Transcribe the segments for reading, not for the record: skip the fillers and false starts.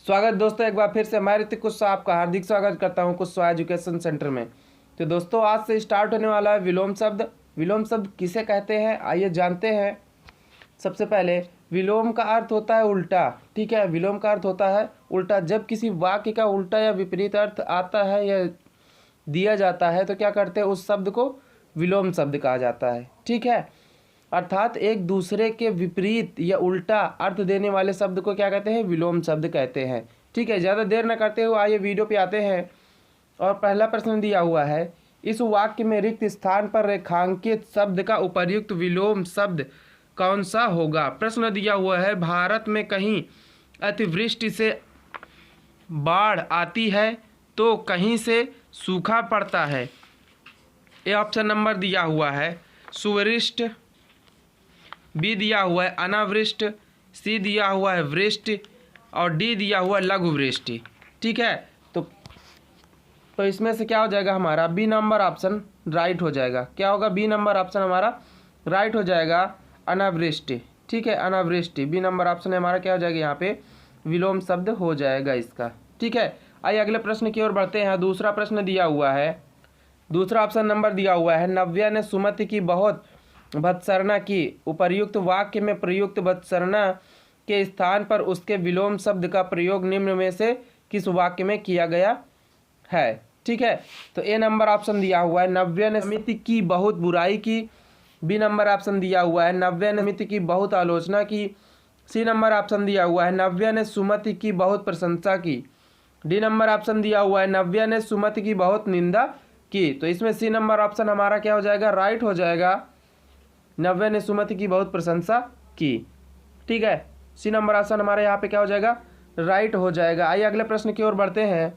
स्वागत दोस्तों, एक बार फिर से मैं ऋतिक कुशवाहा आपका हार्दिक स्वागत करता हूं कुशवाहा एजुकेशन सेंटर में। तो दोस्तों, आज से स्टार्ट होने वाला है विलोम शब्द। विलोम शब्द किसे कहते हैं, आइए जानते हैं। सबसे पहले विलोम का अर्थ होता है उल्टा। ठीक है, विलोम का अर्थ होता है उल्टा। जब किसी वाक्य का उल्टा या विपरीत अर्थ आता है या दिया जाता है तो क्या करते हैं, उस शब्द को विलोम शब्द कहा जाता है। ठीक है, अर्थात एक दूसरे के विपरीत या उल्टा अर्थ देने वाले शब्द को क्या कहते हैं, विलोम शब्द कहते हैं। ठीक है, ज़्यादा देर न करते हुए आइए वीडियो पे आते हैं। और पहला प्रश्न दिया हुआ है, इस वाक्य में रिक्त स्थान पर रेखांकित शब्द का उपर्युक्त विलोम शब्द कौन सा होगा। प्रश्न दिया हुआ है, भारत में कहीं अतिवृष्टि से बाढ़ आती है तो कहीं से सूखा पड़ता है। ये ऑप्शन नंबर दिया हुआ है सुवृष्ट, बी दिया हुआ है अनावृष्ट, सी दिया हुआ है वृष्टि और डी दिया हुआ है लघु वृष्टि। ठीक है, तो इसमें से क्या हो जाएगा हमारा बी नंबर ऑप्शन राइट हो जाएगा। क्या होगा, बी नंबर ऑप्शन हमारा राइट हो जाएगा, अनावृष्टि। ठीक है, अनावृष्टि बी नंबर ऑप्शन हमारा क्या हो जाएगा, यहाँ पे विलोम शब्द हो जाएगा इसका। ठीक है, आइए अगले प्रश्न की ओर बढ़ते हैं। दूसरा प्रश्न दिया हुआ है, दूसरा ऑप्शन नंबर दिया हुआ है, नव्या ने सुमति की बहुत भत्सरना की। उपर्युक्त वाक्य में प्रयुक्त भत्सरना के स्थान पर उसके विलोम शब्द का प्रयोग निम्न में से किस वाक्य में किया गया है। ठीक है, तो ए नंबर ऑप्शन दिया हुआ है, नव्या ने समिति की बहुत बुराई की। बी नंबर ऑप्शन दिया हुआ है, नव्या ने समिति की बहुत आलोचना की। सी नंबर ऑप्शन दिया हुआ है, नव्या ने सुमति की बहुत प्रशंसा की। डी नंबर ऑप्शन दिया हुआ है, नव्या ने सुमति की बहुत निंदा की। तो इसमें सी नंबर ऑप्शन हमारा क्या हो जाएगा, राइट हो जाएगा, नव्या ने सुमति की बहुत प्रशंसा की। ठीक है, सी नंबर ऑप्शन हमारे यहाँ पे क्या हो जाएगा, राइट हो जाएगा। आइए अगले प्रश्न की ओर बढ़ते हैं।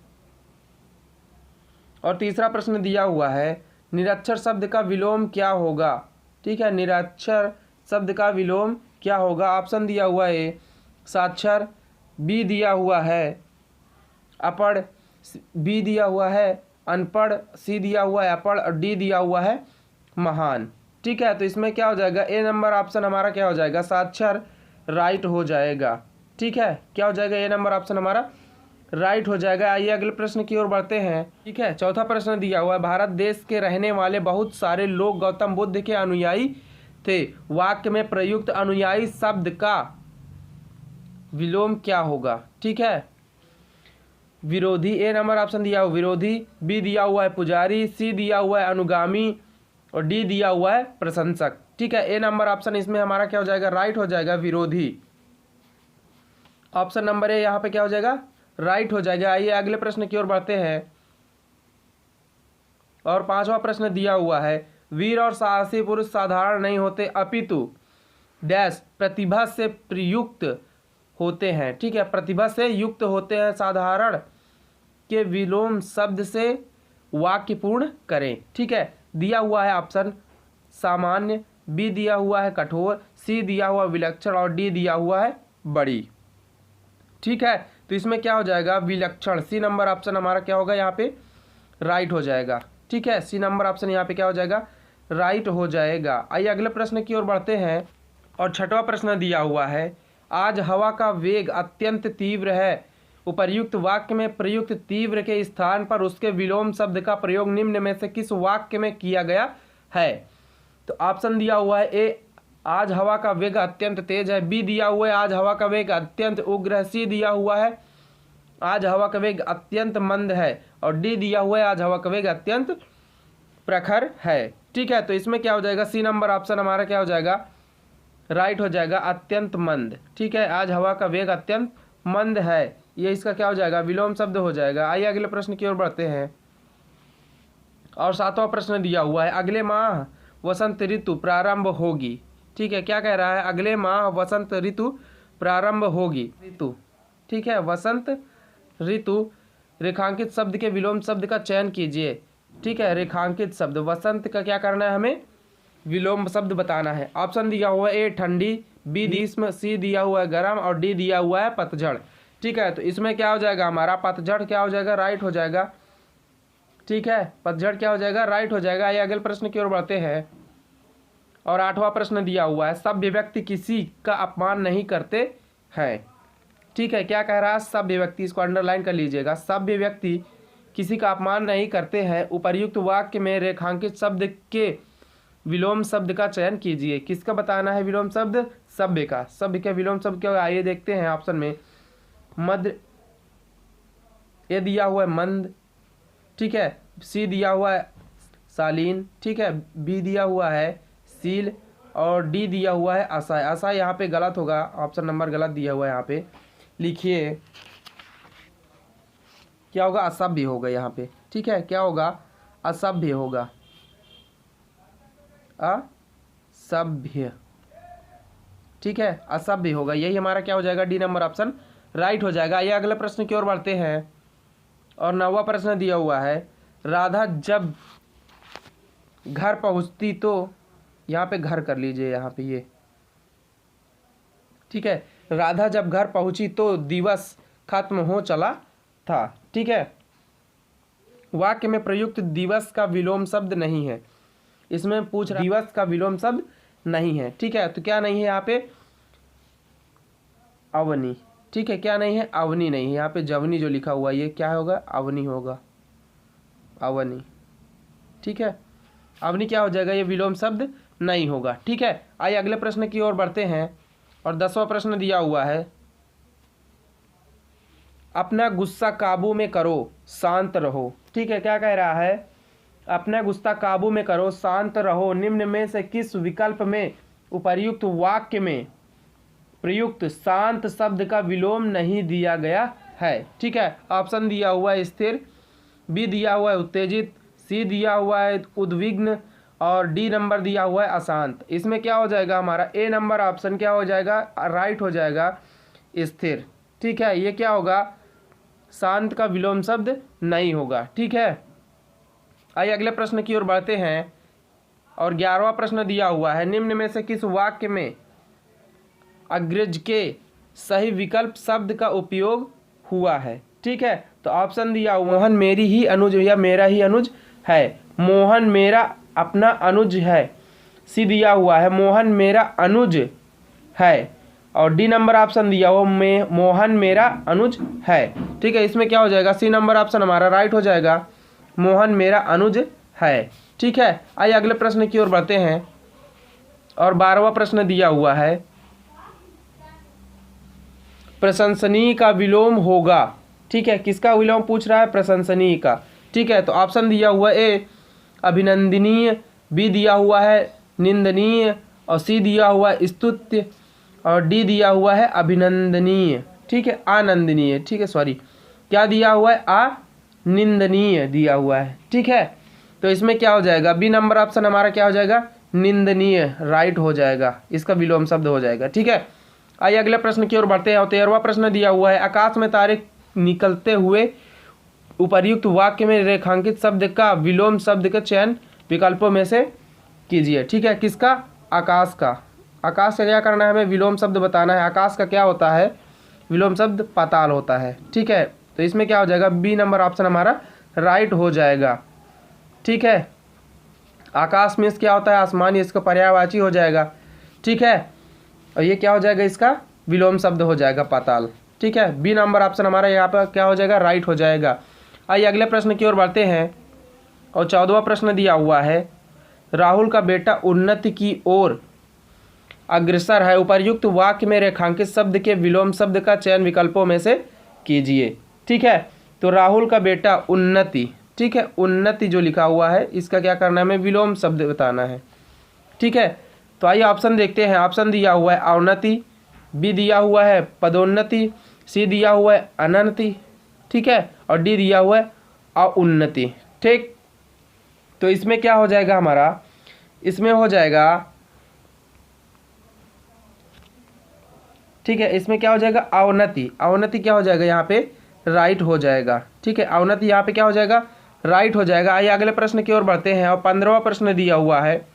और तीसरा प्रश्न दिया हुआ है, निरक्षर शब्द का विलोम क्या होगा। ठीक है, निरक्षर शब्द का विलोम क्या होगा। ऑप्शन दिया हुआ है साक्षर, बी दिया हुआ है अपढ़, बी दिया हुआ है अनपढ़, सी दिया हुआ है अपढ़ और डी दिया हुआ है महान। ठीक है, तो इसमें क्या हो जाएगा, ए नंबर ऑप्शन हमारा क्या हो जाएगा, साक्षर राइट हो जाएगा। ठीक है, क्या हो जाएगा, ए नंबर ऑप्शन हमारा राइट हो जाएगा। आइए अगले प्रश्न की ओर बढ़ते हैं। ठीक है, चौथा प्रश्न दिया हुआ है, भारत देश के रहने वाले बहुत सारे लोग गौतम बुद्ध के अनुयायी थे। वाक्य में प्रयुक्त अनुयायी शब्द का विलोम क्या होगा। ठीक है, विरोधी, ए नंबर ऑप्शन दिया हुआ विरोधी, बी दिया हुआ है पुजारी, सी दिया हुआ है अनुगामी और डी दिया हुआ है प्रशंसक। ठीक है, ए नंबर ऑप्शन इसमें हमारा क्या हो जाएगा, राइट हो जाएगा, विरोधी। ऑप्शन नंबर ए यहाँ पे क्या हो जाएगा, राइट हो जाएगा। आइए अगले प्रश्न की ओर बढ़ते हैं। और पांचवा प्रश्न दिया हुआ है, वीर और साहसी पुरुष साधारण नहीं होते अपितु डैश प्रतिभा से प्रयुक्त होते हैं। ठीक है, प्रतिभा से युक्त होते हैं। साधारण के विलोम शब्द से वाक्य पूर्ण करें। ठीक है, दिया हुआ है ऑप्शन सामान्य, बी दिया हुआ है कठोर, सी दिया हुआ विलक्षण और डी दिया हुआ है बड़ी। ठीक है, तो इसमें क्या हो जाएगा, विलक्षण। सी नंबर ऑप्शन हमारा क्या होगा, यहाँ पे राइट हो जाएगा। ठीक है, सी नंबर ऑप्शन यहाँ पे क्या हो जाएगा, राइट हो जाएगा। आइए अगले प्रश्न की ओर बढ़ते हैं। और छठवां प्रश्न दिया हुआ है, आज हवा का वेग अत्यंत तीव्र है। उपर्युक्त वाक्य में प्रयुक्त तीव्र के स्थान पर उसके विलोम शब्द का प्रयोग निम्न में से किस वाक्य में किया गया है। तो ऑप्शन दिया हुआ है, ए आज हवा का वेग अत्यंत तेज है, बी दिया हुआ है आज हवा का वेग अत्यंत उग्र है, सी दिया हुआ है आज हवा का वेग अत्यंत मंद है और डी दिया हुआ है आज हवा का वेग अत्यंत प्रखर है। ठीक है, तो इसमें क्या हो जाएगा, सी नंबर ऑप्शन हमारा क्या हो जाएगा, राइट हो जाएगा, अत्यंत मंद। ठीक है, आज हवा का वेग अत्यंत मंद है, ये इसका क्या हो जाएगा, विलोम शब्द हो जाएगा। आइए अगले प्रश्न की ओर बढ़ते हैं। और सातवां प्रश्न दिया हुआ है, अगले माह वसंत ऋतु प्रारंभ होगी। ठीक है, क्या कह रहा है, अगले माह वसंत ऋतु प्रारंभ होगी। ऋतु, ठीक है, वसंत ऋतु, रेखांकित शब्द के विलोम शब्द का चयन कीजिए। ठीक है, रेखांकित शब्द वसंत का क्या करना है, हमें विलोम शब्द बताना है। ऑप्शन दिया हुआ है, ए ठंडी, बी ग्रीष्म, सी दिया हुआ है गर्म और डी दिया हुआ है पतझड़। ठीक है, तो इसमें क्या हो जाएगा हमारा, पतझड़ क्या हो जाएगा, राइट हो जाएगा। ठीक है, पतझड़ क्या हो जाएगा, राइट हो जाएगा। ये अगले प्रश्न की ओर बढ़ते हैं। और आठवां प्रश्न दिया हुआ है, सभ्य व्यक्ति किसी का अपमान नहीं करते हैं। ठीक है, क्या कह रहा है, सभ्य व्यक्ति, इसको अंडरलाइन कर लीजिएगा। सभ्य व्यक्ति किसी का अपमान नहीं करते हैं। उपर्युक्त वाक्य में रेखांकित शब्द के विलोम शब्द का चयन कीजिए। किसका बताना है विलोम शब्द? सभ्य का। सभ्य का विलोम शब्द क्या होगा? आइए देखते हैं ऑप्शन में। मध्य, ए दिया हुआ है मंद, ठीक है, सी दिया हुआ है शालीन, ठीक है, बी दिया हुआ है शील, और डी दिया हुआ है असहाय। असहाय यहाँ पे गलत होगा, ऑप्शन नंबर गलत दिया हुआ है यहाँ पे। लिखिए क्या होगा? असभ्य होगा यहाँ पे, ठीक है, क्या होगा? असभ्य होगा, असभ्य, ठीक है, असभ्य होगा। यही हमारा क्या हो जाएगा? डी नंबर ऑप्शन राइट हो जाएगा। ये अगले प्रश्न की ओर बढ़ते हैं और 9वां प्रश्न दिया हुआ है, राधा जब घर पहुंचती तो, यहाँ पे घर कर लीजिए यहाँ पे ये, ठीक है, राधा जब घर पहुंची तो दिवस खत्म हो चला था, ठीक है। वाक्य में प्रयुक्त दिवस का विलोम शब्द नहीं है। इसमें पूछ रहा दिवस का विलोम शब्द नहीं है, ठीक है, तो क्या नहीं है यहाँ पे? अवनी, ठीक है, क्या नहीं है? अवनी नहीं है। यहाँ पे जवनी जो लिखा हुआ है ये क्या होगा? अवनी होगा, अवनी, ठीक है, अवनी क्या हो जाएगा? ये विलोम शब्द नहीं होगा, ठीक है। आइए अगले प्रश्न की ओर बढ़ते हैं और 10वां प्रश्न दिया हुआ है, अपना गुस्सा काबू में करो, शांत रहो, ठीक है, क्या कह रहा है? अपना गुस्सा काबू में करो, शांत रहो, निम्न में से किस विकल्प में उपर्युक्त वाक्य में प्रयुक्त शांत शब्द का विलोम नहीं दिया गया है? ठीक है, ऑप्शन दिया हुआ है स्थिर, बी दिया हुआ है उत्तेजित, सी दिया हुआ है उद्विग्न, और डी नंबर दिया हुआ है अशांत। इसमें क्या हो जाएगा हमारा? ए नंबर ऑप्शन क्या हो जाएगा? राइट हो जाएगा, स्थिर, ठीक है। ये क्या होगा? शांत का विलोम शब्द नहीं होगा, ठीक है। आइए अगले प्रश्न की ओर बढ़ते हैं और 11वां प्रश्न दिया हुआ है, निम्न में से किस वाक्य में अग्रज के सही विकल्प शब्द का उपयोग हुआ है? ठीक है, तो ऑप्शन दिया हुआ, मोहन मेरी ही अनुज या मेरा ही अनुज है। मोहन मेरा अपना अनुज है। सी दिया हुआ है मोहन मेरा अनुज है, और डी नंबर ऑप्शन दिया हुआ मोहन मेरा अनुज है, ठीक है। इसमें क्या हो जाएगा? सी नंबर ऑप्शन हमारा राइट हो जाएगा, मोहन मेरा अनुज है, ठीक है। आइए अगले प्रश्न की ओर बढ़ते हैं और 12वां प्रश्न दिया हुआ है, प्रशंसनीय का विलोम होगा, ठीक है। किसका विलोम पूछ रहा है? प्रशंसनीय का, ठीक है। तो ऑप्शन दिया हुआ ए अभिनंदनीय, बी दिया हुआ है निंदनीय, और सी दिया हुआ है स्तुत्य, और डी दिया हुआ है अभिनंदनीय, ठीक है, आनंदनीय, ठीक है, सॉरी क्या दिया हुआ है? निंदनीय दिया हुआ है, ठीक है। तो इसमें क्या हो जाएगा? बी नंबर ऑप्शन हमारा क्या हो जाएगा? निंदनीय, राइट हो जाएगा, इसका विलोम शब्द हो जाएगा, ठीक है। आइए अगले प्रश्न की ओर बढ़ते हैं और 13वां प्रश्न दिया हुआ है, आकाश में तारे निकलते हुए उपर्युक्त वाक्य में रेखांकित शब्द का विलोम शब्द का चयन विकल्पों में से कीजिए, ठीक है। किसका? आकाश का। आकाश का क्या करना है? हमें विलोम शब्द बताना है। आकाश का क्या होता है? विलोम शब्द पाताल होता है, ठीक है। तो इसमें क्या हो जाएगा? बी नंबर ऑप्शन हमारा राइट हो जाएगा, ठीक है। आकाश में क्या होता है? आसमान, इसका पर्यायवाची हो जाएगा, ठीक है। और ये क्या हो जाएगा? इसका विलोम शब्द हो जाएगा पाताल, ठीक है। बी नंबर ऑप्शन हमारा यहाँ पर क्या हो जाएगा? राइट हो जाएगा। आइए अगले प्रश्न की ओर बढ़ते हैं और 14वां प्रश्न दिया हुआ है, राहुल का बेटा उन्नति की ओर अग्रसर है, उपर्युक्त वाक्य में रेखांकित शब्द के विलोम शब्द का चयन विकल्पों में से कीजिए, ठीक है। तो राहुल का बेटा उन्नति, ठीक है, उन्नति जो लिखा हुआ है इसका क्या करना है? हमें विलोम शब्द बताना है, ठीक है। तो आइए ऑप्शन देखते हैं। ऑप्शन दिया हुआ है अवनति, बी दिया हुआ है पदोन्नति, सी दिया हुआ है अनन्ति, ठीक है, और डी दिया हुआ है अउन्नति, ठीक। तो इसमें क्या हो जाएगा हमारा? इसमें हो जाएगा, ठीक है, इसमें क्या हो जाएगा? अवनति। अवनति क्या हो जाएगा? यहाँ पे राइट हो जाएगा, ठीक है। अवनति यहाँ पे क्या हो जाएगा? राइट हो जाएगा। आइए अगले प्रश्न की ओर बढ़ते हैं और 15वां प्रश्न दिया हुआ है,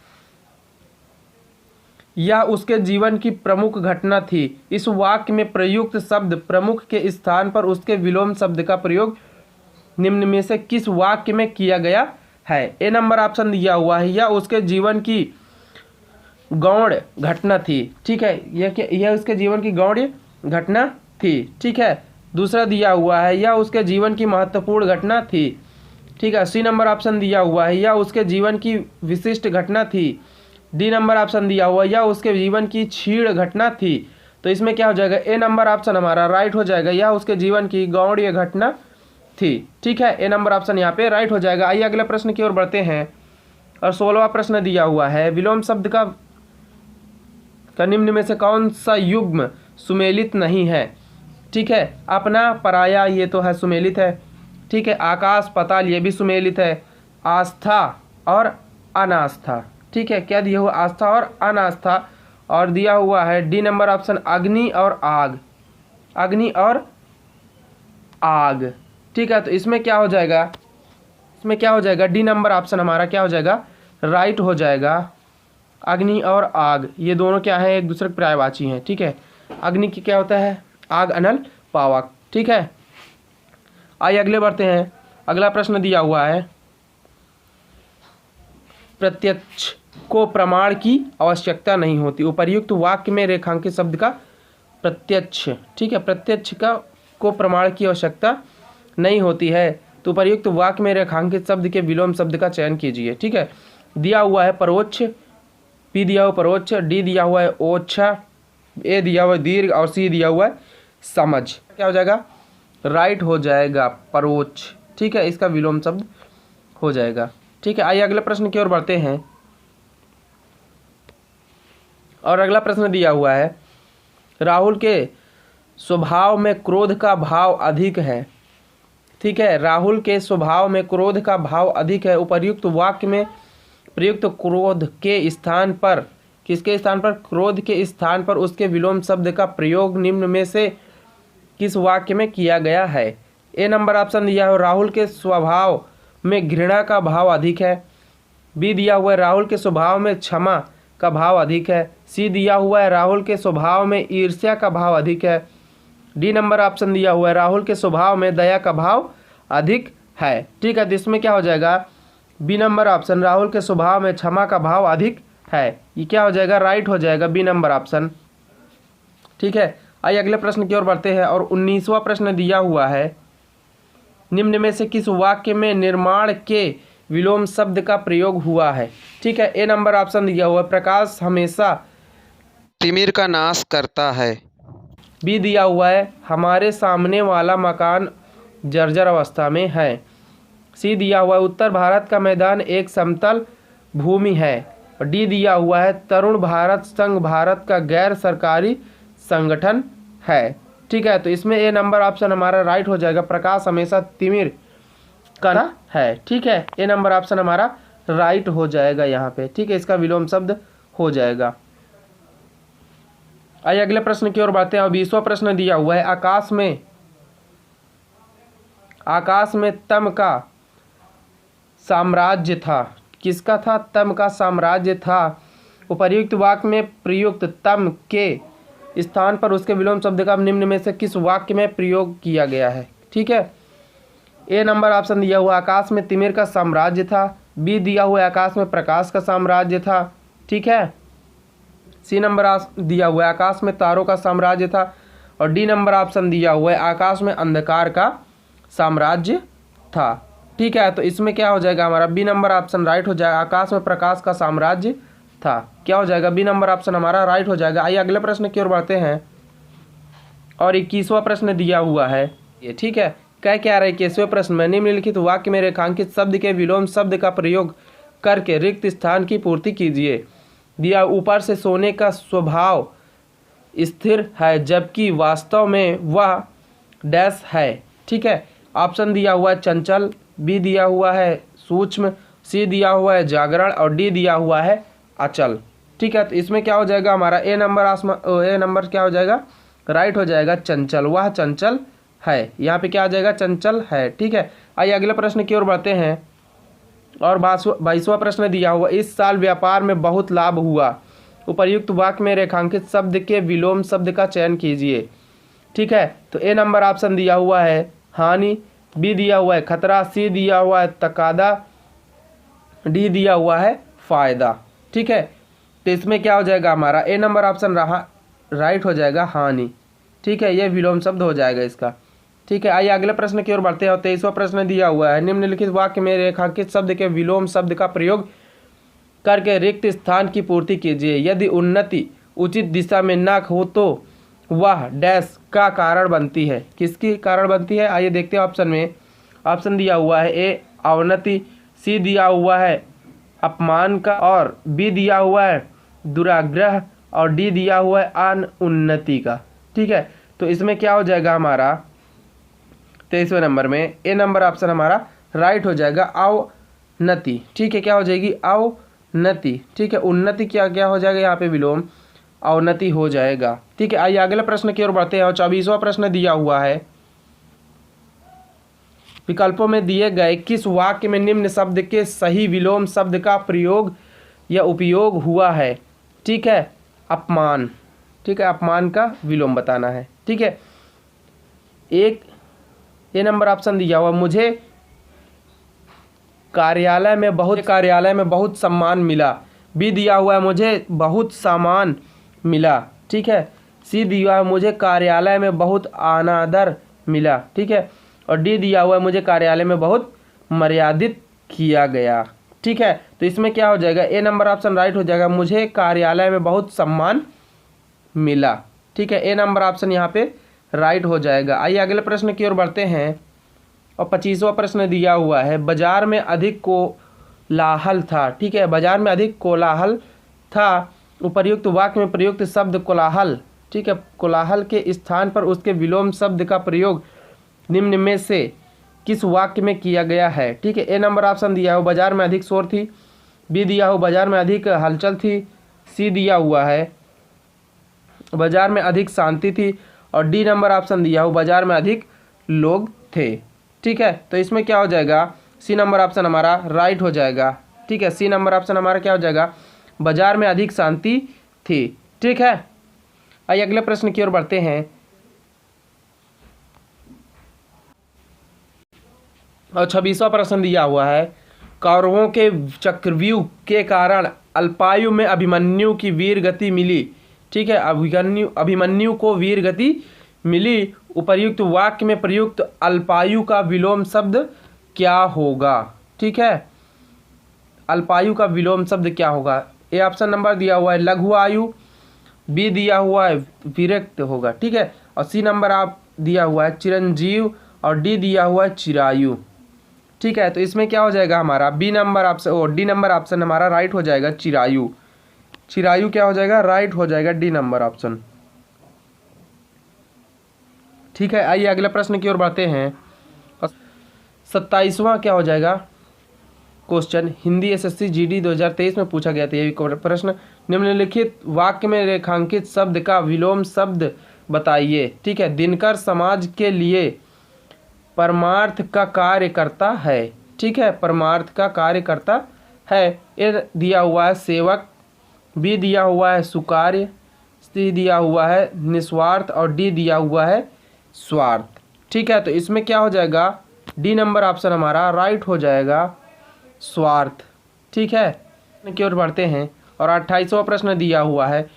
यह उसके जीवन की प्रमुख घटना थी। इस वाक्य में प्रयुक्त शब्द प्रमुख के स्थान पर उसके विलोम शब्द का प्रयोग निम्न में से किस वाक्य में किया गया है? ए नंबर ऑप्शन दिया हुआ है, यह उसके जीवन की गौण घटना थी, ठीक है। यह उसके जीवन की गौण घटना थी। ठीक है, दूसरा दिया हुआ है यह उसके जीवन की महत्वपूर्ण घटना थी। ठीक है, सी नंबर ऑप्शन दिया हुआ है यह उसके जीवन की विशिष्ट घटना थी। डी नंबर ऑप्शन दिया हुआ यह उसके जीवन की क्षीण घटना थी। तो इसमें क्या हो जाएगा, ए नंबर ऑप्शन हमारा राइट हो जाएगा, यह उसके जीवन की गौणीय घटना थी। ठीक है, ए नंबर ऑप्शन यहाँ पे राइट हो जाएगा। आइए अगले प्रश्न की ओर बढ़ते हैं और 16वां प्रश्न दिया हुआ है विलोम शब्द का निम्न में से कौन सा युग्म सुमेलित नहीं है। ठीक है, अपना पराया ये तो है सुमेलित है। ठीक है, आकाश पाताल ये भी सुमेलित है। आस्था और अनास्था, ठीक है, क्या दिया हुआ, आस्था और अनास्था। और दिया हुआ है डी नंबर ऑप्शन अग्नि और आग, अग्नि और आग। ठीक है, तो इसमें क्या हो जाएगा, इसमें क्या हो जाएगा, डी नंबर ऑप्शन हमारा क्या हो जाएगा, राइट हो जाएगा। अग्नि और आग ये दोनों क्या है, एक दूसरे के पर्यायवाची हैं। ठीक है, अग्नि की क्या होता है, आग अनल पावक। ठीक है, आइए अगले बढ़ते हैं। अगला प्रश्न दिया हुआ है प्रत्यक्ष को प्रमाण की आवश्यकता नहीं होती। उपर्युक्त वाक्य में रेखांकित शब्द का प्रत्यक्ष, ठीक है, प्रत्यक्ष का को प्रमाण की आवश्यकता नहीं होती है, तो उपर्युक्त वाक्य में रेखांकित शब्द के विलोम शब्द का चयन कीजिए। ठीक है, दिया हुआ है परोक्ष, पी दिया हुआ परोक्ष, डी दिया हुआ है ओछा, ए दिया हुआ है दीर्घ और सी दिया हुआ है समझ। क्या हो जाएगा, राइट हो जाएगा परोक्ष। ठीक है, इसका विलोम शब्द हो जाएगा। ठीक है, आइए अगले प्रश्न की ओर बढ़ते हैं और अगला प्रश्न दिया हुआ है राहुल के स्वभाव में क्रोध का भाव अधिक है। ठीक है, राहुल के स्वभाव में क्रोध का भाव अधिक है। उपर्युक्त वाक्य में प्रयुक्त क्रोध के स्थान पर, किसके स्थान पर, क्रोध के स्थान पर उसके विलोम शब्द का प्रयोग निम्न में से किस वाक्य में किया गया है। ए नंबर ऑप्शन दिया है राहुल के स्वभाव में घृणा का भाव अधिक है। बी दिया हुआ है राहुल के स्वभाव में क्षमा का भाव अधिक है। सी दिया हुआ है राहुल के स्वभाव में ईर्ष्या का भाव अधिक है। डी नंबर ऑप्शन दिया हुआ है राहुल के स्वभाव में दया का भाव अधिक है। ठीक है, तो इसमें क्या हो जाएगा, बी नंबर ऑप्शन राहुल के स्वभाव में क्षमा का भाव अधिक है, ये क्या हो जाएगा, राइट हो जाएगा बी नंबर ऑप्शन। ठीक है, आइए अगले प्रश्न की ओर बढ़ते हैं और 19वां प्रश्न दिया हुआ है निम्न में से किस वाक्य में निर्माण के विलोम शब्द का प्रयोग हुआ है। ठीक है, ए नंबर ऑप्शन दिया हुआ है प्रकाश हमेशा तिमिर का नाश करता है। बी दिया हुआ है हमारे सामने वाला मकान जर्जर अवस्था में है। सी दिया हुआ है उत्तर भारत का मैदान एक समतल भूमि है। और डी दिया हुआ है तरुण भारत संघ भारत का गैर सरकारी संगठन है। ठीक है, तो इसमें ए नंबर ऑप्शन हमारा राइट हो जाएगा, प्रकाश हमेशा तिमिर का है। ठीक है, ए नंबर ऑप्शन हमारा राइट हो जाएगा यहाँ पे। ठीक है, इसका विलोम शब्द हो जाएगा। आइए अगले प्रश्न की ओर बढ़ते हैं। 20वां प्रश्न दिया हुआ है आकाश में तम का साम्राज्य था। किसका था, तम का साम्राज्य था। उपर्युक्त वाक्य में प्रयुक्त तम के स्थान पर उसके विलोम शब्द का निम्न में से किस वाक्य में प्रयोग किया गया है। ठीक है, ए नंबर ऑप्शन दिया हुआ आकाश में तिमिर का साम्राज्य था। बी दिया हुआ आकाश में प्रकाश का साम्राज्य था। ठीक है, सी नंबर दिया हुआ आकाश में तारों का साम्राज्य था। और डी नंबर ऑप्शन दिया हुआ है आकाश में अंधकार का साम्राज्य था। ठीक है, तो इसमें क्या हो जाएगा हमारा, बी नंबर ऑप्शन राइट हो जाएगा, आकाश में प्रकाश का साम्राज्य था। क्या हो जाएगा, बी नंबर ऑप्शन हमारा राइट हो जाएगा। आइए अगले प्रश्न की ओर बढ़ते हैं और 21वां प्रश्न दिया हुआ है ये। ठीक है, क्या रहा है 21वें प्रश्न में निम्नलिखित वाक्य में रेखांकित शब्द के विलोम शब्द का प्रयोग करके रिक्त स्थान की पूर्ति कीजिए। दिया ऊपर से सोने का स्वभाव स्थिर है जबकि वास्तव में वह डैश है। ठीक है, ऑप्शन दिया हुआ है चंचल, बी दिया हुआ है सूक्ष्म, सी दिया हुआ है जागरण और डी दिया हुआ है अचल। ठीक है, तो इसमें क्या हो जाएगा हमारा ए नंबर क्या हो जाएगा, राइट हो जाएगा चंचल, वह चंचल है। यहाँ पे क्या आ जाएगा, चंचल है। ठीक है, आइए अगले प्रश्न की ओर बढ़ते हैं और 22वां प्रश्न दिया हुआ इस साल व्यापार में बहुत लाभ हुआ। उपर्युक्त वाक्य में रेखांकित शब्द के विलोम शब्द का चयन कीजिए। ठीक है, तो ए नंबर ऑप्शन दिया हुआ है हानि, बी दिया हुआ है खतरा, सी दिया हुआ है तकादा, डी दिया हुआ है फायदा। ठीक है, तो इसमें क्या हो जाएगा हमारा ए नंबर ऑप्शन रहा राइट हो जाएगा हानि। ठीक है, ये विलोम शब्द हो जाएगा इसका। ठीक है, आइए अगले प्रश्न की ओर बढ़ते हैं। और 23वां प्रश्न दिया हुआ है, निम्नलिखित वाक्य में रेखांकित शब्द के विलोम शब्द का प्रयोग करके रिक्त स्थान की पूर्ति कीजिए। यदि उन्नति उचित दिशा में न हो तो वह डैश का कारण बनती है। किसकी कारण बनती है, आइए देखते हैं ऑप्शन में। ऑप्शन दिया हुआ है ए अवनति, सी दिया हुआ है अपमान का, और बी दिया हुआ है दुराग्रह, और डी दिया हुआ है अनुन्नति का। ठीक है, तो इसमें क्या हो जाएगा हमारा 23वें नंबर में ए नंबर ऑप्शन हमारा राइट हो जाएगा, अवनति। ठीक है, क्या हो जाएगी अवनति। ठीक है, उन्नति क्या क्या हो जाएगा यहाँ पे विलोम अवनति हो जाएगा। ठीक है, आइए अगले प्रश्न की ओर बढ़ते हैं। और 24वां प्रश्न दिया हुआ है, विकल्पों में दिए गए किस वाक्य में निम्न शब्द के सही विलोम शब्द का प्रयोग या उपयोग हुआ है। ठीक है, अपमान। ठीक है, अपमान का विलोम बताना है। ठीक है, एक ये नंबर ऑप्शन दिया हुआ, मुझे कार्यालय में बहुत सम्मान मिला। बी दिया हुआ है मुझे बहुत सामान मिला। ठीक है, सी दिया हुआ है मुझे कार्यालय में बहुत अनादर मिला। ठीक है, और डी दिया हुआ है मुझे कार्यालय में बहुत मर्यादित किया गया। ठीक है, तो इसमें क्या हो जाएगा, ए नंबर ऑप्शन राइट हो जाएगा, मुझे कार्यालय में बहुत सम्मान मिला। ठीक है, ए नंबर ऑप्शन यहाँ पे राइट हो जाएगा। आइए अगले प्रश्न की ओर बढ़ते हैं। और 25वां प्रश्न दिया हुआ है, बाजार में अधिक कोलाहल था। ठीक है, बाजार में अधिक कोलाहल था, उपर्युक्त वाक्य में प्रयुक्त शब्द कोलाहल। ठीक है, कोलाहल के स्थान पर उसके विलोम शब्द का प्रयोग निम्न में से किस वाक्य में किया गया है। ठीक है, ए नंबर ऑप्शन दिया हो बाजार में अधिक शोर थी, बी दिया हो बाजार में अधिक हलचल थी, सी दिया हुआ है बाजार में अधिक शांति थी, और डी नंबर ऑप्शन दिया हो बाजार में अधिक लोग थे। ठीक है, तो इसमें क्या हो जाएगा, सी नंबर ऑप्शन हमारा राइट हो जाएगा। ठीक है, सी नंबर ऑप्शन हमारा क्या हो जाएगा, बाजार में अधिक शांति थी। ठीक है, आइए अगले प्रश्न की ओर बढ़ते हैं। और 26वां प्रश्न दिया हुआ है, कौरवों के चक्रव्यूह के कारण अल्पायु में अभिमन्यु की वीर गति मिली। ठीक है, अभिमन्यु को वीर गति मिली, उपर्युक्त वाक्य में प्रयुक्त अल्पायु का विलोम शब्द क्या होगा। ठीक है, अल्पायु का विलोम शब्द क्या होगा, ए ऑप्शन नंबर दिया हुआ है लघु आयु, बी दिया हुआ है विरक्त होगा। ठीक है, और सी नंबर आप दिया हुआ है चिरंजीव, और डी दिया हुआ है चिरायु। ठीक है, तो इसमें क्या हो जाएगा हमारा बी नंबर ऑप्शन और डी नंबर ऑप्शन हमारा राइट हो जाएगा, चिरायु। चिरायु क्या हो जाएगा, राइट हो जाएगा डी नंबर ऑप्शन। ठीक है, आइए अगले प्रश्न की ओर बढ़ते हैं। 27वां क्या हो जाएगा क्वेश्चन, हिंदी एसएससी जीडी 2023 में पूछा गया था ये प्रश्न, निम्नलिखित वाक्य में रेखांकित शब्द का विलोम शब्द बताइए। ठीक है, दिनकर समाज के लिए परमार्थ का कार्य करता है। ठीक है, परमार्थ का कार्य करता है। ए दिया हुआ है सेवक, बी दिया हुआ है सुकार्य, सी दिया हुआ है निस्वार्थ, और डी दिया हुआ है स्वार्थ। ठीक है, तो इसमें क्या हो जाएगा, डी नंबर ऑप्शन हमारा राइट हो जाएगा, स्वार्थ। ठीक है, की ओर बढ़ते हैं। और 28वां प्रश्न दिया हुआ है,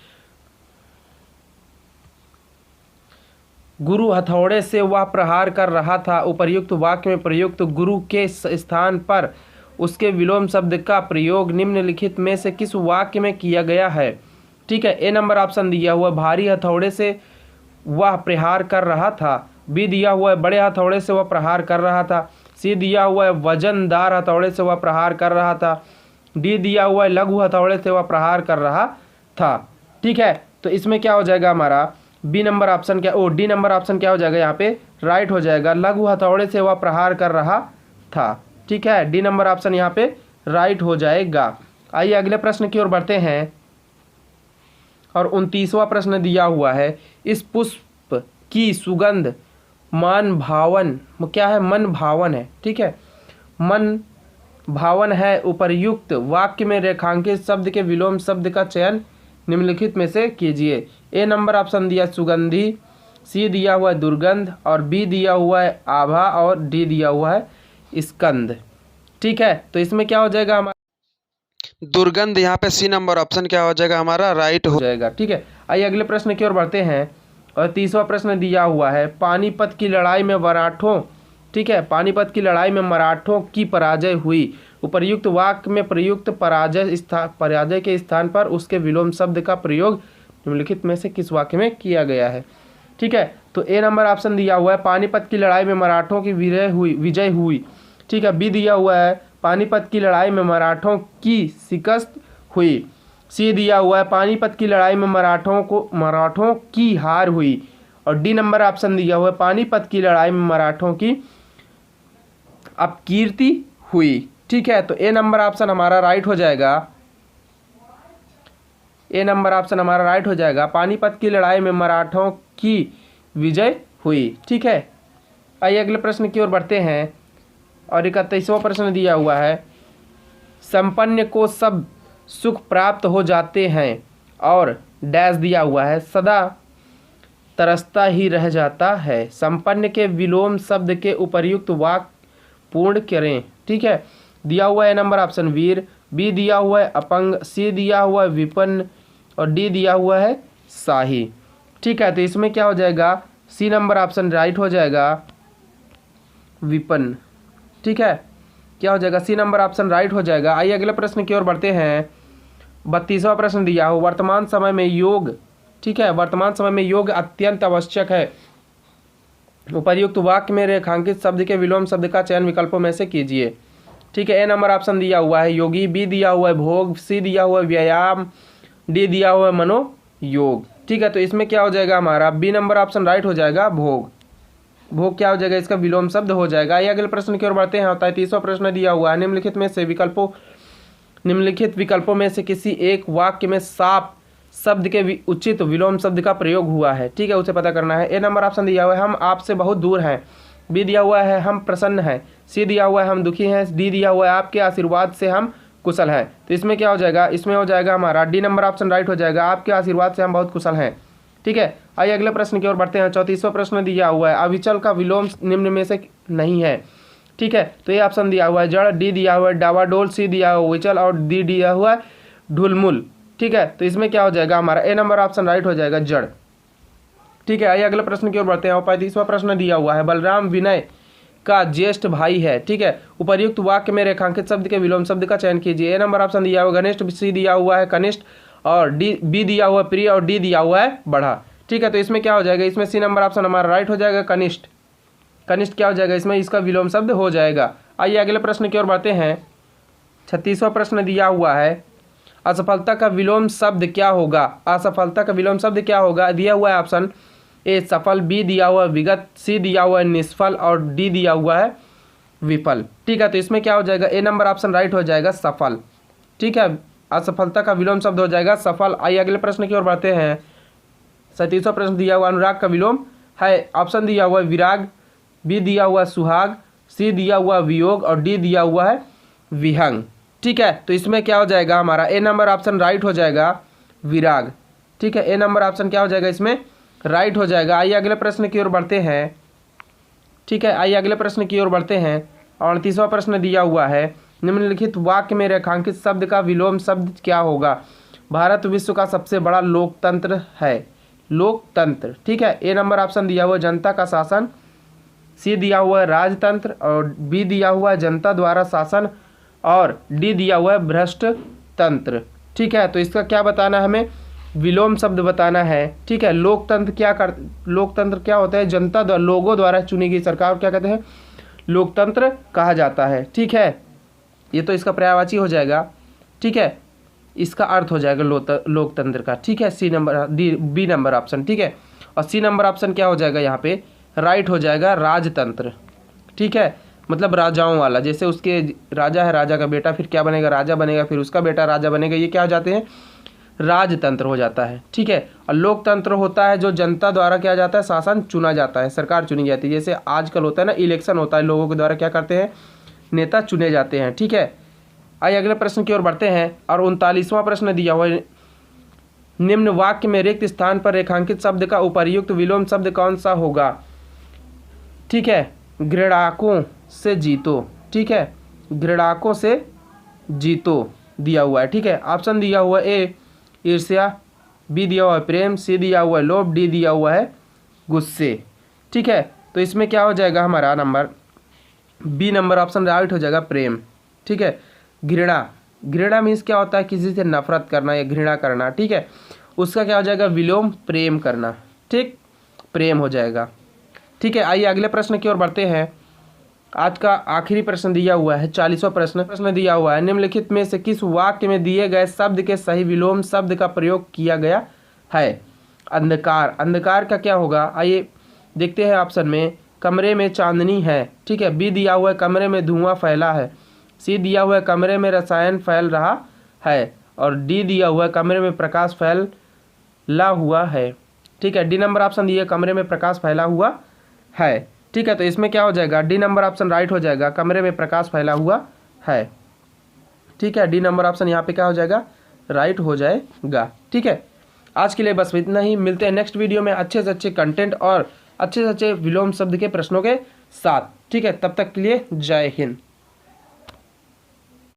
गुरु हथौड़े से वह प्रहार कर रहा था, उपर्युक्त वाक्य में प्रयुक्त गुरु के स्थान पर उसके विलोम शब्द का प्रयोग निम्नलिखित में से किस वाक्य में किया गया है। ठीक है, ए नंबर ऑप्शन दिया हुआ भारी हथौड़े से वह प्रहार कर रहा था, बी दिया हुआ है बड़े हथौड़े से वह प्रहार कर रहा था, सी दिया हुआ है वजनदार हथौड़े से वह प्रहार कर रहा था, डी दिया हुआ है लघु हथौड़े से वह प्रहार कर रहा था। ठीक है, तो इसमें क्या हो जाएगा हमारा बी नंबर ऑप्शन क्या डी नंबर ऑप्शन क्या हो जाएगा यहाँ पे राइट हो जाएगा, लघु हथौड़े से वह प्रहार कर रहा था। ठीक है, डी नंबर ऑप्शन यहाँ पे राइट हो जाएगा। आइए अगले प्रश्न की ओर बढ़ते हैं। और 29वां प्रश्न दिया हुआ है, इस पुष्प की सुगंध मन भावन क्या है, मन भावन है। ठीक है, मन भावन है, उपर्युक्त वाक्य में रेखांकित शब्द के विलोम शब्द का चयन निम्नलिखित में से कीजिए। ए नंबर ऑप्शन दिया सुगंधी, सी दिया हुआ है दुर्गंध, और बी दिया हुआ है आभा, और डी दिया हुआ है स्कंद। ठीक है, तो इसमें क्या हो जाएगा हमारा दुर्गंध, यहाँ पे सी नंबर ऑप्शन क्या हो जाएगा हमारा राइट हो जाएगा। ठीक है, आइए अगले प्रश्न की ओर बढ़ते हैं। और 30वां प्रश्न दिया हुआ है पानीपत की लड़ाई में मराठों, ठीक है, पानीपत की लड़ाई में मराठों की पराजय हुई। उपर्युक्त वाक्य में प्रयुक्त पराजय के स्थान पर उसके विलोम शब्द का प्रयोग निम्नलिखित में से किस वाक्य में किया गया है। ठीक है, तो ए नंबर ऑप्शन दिया हुआ है पानीपत की लड़ाई में मराठों की विजय हुई। ठीक है, बी दिया हुआ है पानीपत की लड़ाई में मराठों की शिकस्त हुई। सी दिया हुआ है पानीपत की लड़ाई में मराठों की हार हुई। और डी नंबर ऑप्शन दिया हुआ है पानीपत की लड़ाई में मराठों की अपकीर्ति हुई। ठीक है, तो ए नंबर ऑप्शन हमारा राइट हो जाएगा। ए नंबर ऑप्शन हमारा राइट हो जाएगा, पानीपत की लड़ाई में मराठों की विजय हुई। ठीक है, आइए अगले प्रश्न की ओर बढ़ते हैं। और 31वां प्रश्न दिया हुआ है संपन्न को सब सुख प्राप्त हो जाते हैं और डैश दिया हुआ है सदा तरसता ही रह जाता है। संपन्न के विलोम शब्द के उपर्युक्त वाक्य पूर्ण करें। ठीक है, दिया हुआ है नंबर ऑप्शन वीर, बी दिया हुआ है अपंग, सी दिया हुआ है विपन्न और डी दिया हुआ है शाही। ठीक है, तो इसमें क्या हो जाएगा, सी नंबर ऑप्शन राइट हो जाएगा विपन्न। ठीक है, क्या हो जाएगा, सी नंबर ऑप्शन राइट हो जाएगा। आइए अगले प्रश्न की ओर बढ़ते हैं। 32वां प्रश्न दिया हो वर्तमान समय में योग, ठीक है, वर्तमान समय में योग अत्यंत आवश्यक है। उपर्युक्त वाक्य में रेखांकित शब्द के विलोम शब्द का चयन विकल्पों में से कीजिए। ठीक है, ए नंबर ऑप्शन दिया हुआ है योगी, बी दिया हुआ है भोग, सी दिया हुआ है व्यायाम, डी दिया हुआ है मनोयोग। ठीक है, तो इसमें क्या हो जाएगा हमारा बी नंबर ऑप्शन राइट हो जाएगा भोग। भोग क्या हो जाएगा, इसका विलोम शब्द हो जाएगा। ये अगले प्रश्न की ओर बढ़ते हैं। 33वां प्रश्न दिया हुआ है निम्नलिखित विकल्पों में से किसी एक वाक्य में साप शब्द के उचित विलोम शब्द का प्रयोग हुआ है। ठीक है, उसे पता करना है। ए नंबर ऑप्शन दिया हुआ है हम आपसे बहुत दूर हैं, बी दिया हुआ है हम प्रसन्न हैं, सी दिया हुआ है हम दुखी हैं, डी दिया हुआ है आपके आशीर्वाद से हम कुशल हैं। तो इसमें क्या हो जाएगा, इसमें हो जाएगा हमारा डी नंबर ऑप्शन राइट हो जाएगा, आपके आशीर्वाद से हम बहुत कुशल हैं। ठीक है, आइए अगले प्रश्न की ओर बढ़ते हैं। 34वां प्रश्न दिया हुआ है अविचल का विलोम निम्न में से नहीं है। ठीक है, तो ये ऑप्शन दिया हुआ है जड़, डी दिया हुआ है डावाडोल, सी दिया हुआ है विचल और डी दिया हुआ है ढुलमुल। ठीक है, तो इसमें क्या हो जाएगा हमारा ए नंबर ऑप्शन राइट हो जाएगा जड़। ठीक है, आइए अगले प्रश्न की ओर बढ़ते हैं। 35वां प्रश्न दिया हुआ है बलराम विनय का ज्येष्ठ भाई है। ठीक है, उपर्युक्त वाक्य में रेखांकित शब्द के विलोम शब्द का चयन कीजिए। ए नंबर ऑप्शन दिया हुआ है घनिष्ठ, सी दिया हुआ है कनिष्ठ और बी दिया हुआ है प्रिय और डी दिया हुआ है बढ़ा। ठीक है, तो इसमें क्या हो जाएगा, इसमें सी नंबर ऑप्शन हमारा राइट हो जाएगा कनिष्ठ। कनिष्ठ क्या हो जाएगा, इसमें इसका विलोम शब्द हो जाएगा। आइए अगले प्रश्न की ओर बढ़ते हैं। 36वां प्रश्न दिया हुआ है असफलता का विलोम शब्द क्या होगा। असफलता का विलोम शब्द क्या होगा, दिया हुआ है ऑप्शन ए सफल, बी दिया हुआ है विगत, सी दिया हुआ है निष्फल और डी दिया हुआ है विफल। ठीक है, तो इसमें क्या हो जाएगा, ए नंबर ऑप्शन राइट हो जाएगा सफल। ठीक है, असफलता का विलोम शब्द हो जाएगा सफल। आइए अगले प्रश्न की ओर बढ़ते हैं। 37वां प्रश्न दिया हुआ अनुराग का विलोम है। ऑप्शन दिया हुआ है विराग, बी दिया हुआ है सुहाग, सी दिया हुआ है वियोग और डी दिया हुआ है विहंग। ठीक है, तो इसमें क्या हो जाएगा हमारा ए नंबर ऑप्शन राइट हो जाएगा विराग। ठीक है, ए नंबर ऑप्शन क्या हो जाएगा, इसमें राइट हो जाएगा। आइए अगले प्रश्न की ओर बढ़ते हैं। ठीक है, आइए अगले प्रश्न की ओर बढ़ते हैं। 38वां प्रश्न दिया हुआ है निम्नलिखित वाक्य में रेखांकित शब्द का विलोम शब्द क्या होगा। भारत विश्व का सबसे बड़ा लोकतंत्र है। लोकतंत्र। ठीक है, ए नंबर ऑप्शन दिया हुआ है जनता का शासन, सी दिया हुआ है राजतंत्र और बी दिया हुआ है जनता द्वारा शासन और डी दिया हुआ है भ्रष्ट तंत्र। ठीक है, तो इसका क्या बताना है, हमें विलोम शब्द बताना है। ठीक है, लोकतंत्र क्या होता है, जनता द्वारा लोगों द्वारा चुनी गई सरकार क्या कहते हैं, लोकतंत्र कहा जाता है। ठीक है, ये तो इसका पर्यायवाची हो जाएगा। ठीक है, इसका अर्थ हो जाएगा लोकतंत्र का। ठीक है, C number B number option. ठीक है, और सी नंबर ऑप्शन क्या हो जाएगा यहाँ पे राइट हो जाएगा राजतंत्र। ठीक है, मतलब राजाओं वाला, जैसे उसके राजा है, राजा का बेटा फिर क्या बनेगा, राजा बनेगा, फिर उसका बेटा राजा बनेगा, ये क्या हो जाते हैं, राजतंत्र हो जाता है। ठीक है, और लोकतंत्र होता है जो जनता द्वारा क्या जाता है, शासन चुना जाता है, सरकार चुनी जाती है। जैसे आजकल होता है ना इलेक्शन होता है, लोगों के द्वारा क्या करते हैं, नेता चुने जाते हैं। ठीक है, आइए अगले प्रश्न की ओर बढ़ते हैं। और 39वां प्रश्न दिया हुआ है निम्न वाक्य में रिक्त स्थान पर रेखांकित शब्द का उपर्युक्त विलोम शब्द कौन सा होगा। ठीक है, घृणाकों से जीतो। ठीक है, घृणाकों से जीतो दिया हुआ है। ठीक है, ऑप्शन दिया हुआ ए ईर्ष्या, बी दिया हुआ है प्रेम, सी दिया हुआ है लोभ, डी दिया हुआ है गुस्से। ठीक है, तो इसमें क्या हो जाएगा हमारा number B number option right हो जाएगा, प्रेम। ठीक है, घृणा, घृणा मीन्स क्या होता है, किसी से नफरत करना या घृणा करना। ठीक है, उसका क्या हो जाएगा, विलोम प्रेम करना। ठीक, प्रेम हो जाएगा। ठीक है, आइए अगले प्रश्न की ओर बढ़ते हैं। आज का आखिरी प्रश्न दिया हुआ है, 40वां प्रश्न दिया हुआ है, निम्नलिखित में से किस वाक्य में दिए गए शब्द के सही विलोम शब्द का प्रयोग किया गया है। अंधकार, अंधकार का क्या होगा, आइए देखते हैं ऑप्शन में, कमरे में चांदनी है। ठीक है, बी दिया हुआ है कमरे में धुआं फैला है, सी दिया हुआ है कमरे में रसायन फैल रहा है, और डी दिया हुआ है कमरे में प्रकाश फैला हुआ है। ठीक है, डी नंबर ऑप्शन दिया कमरे में प्रकाश फैला हुआ है। ठीक है, तो इसमें क्या हो जाएगा, डी नंबर ऑप्शन राइट हो जाएगा, कमरे में प्रकाश फैला हुआ है। ठीक है, डी नंबर ऑप्शन यहाँ पे क्या हो जाएगा, राइट हो जाएगा। ठीक है, आज के लिए बस इतना ही, मिलते हैं नेक्स्ट वीडियो में अच्छे से अच्छे कंटेंट और अच्छे से अच्छे विलोम शब्द के प्रश्नों के साथ। ठीक है, तब तक के लिए जय हिंद।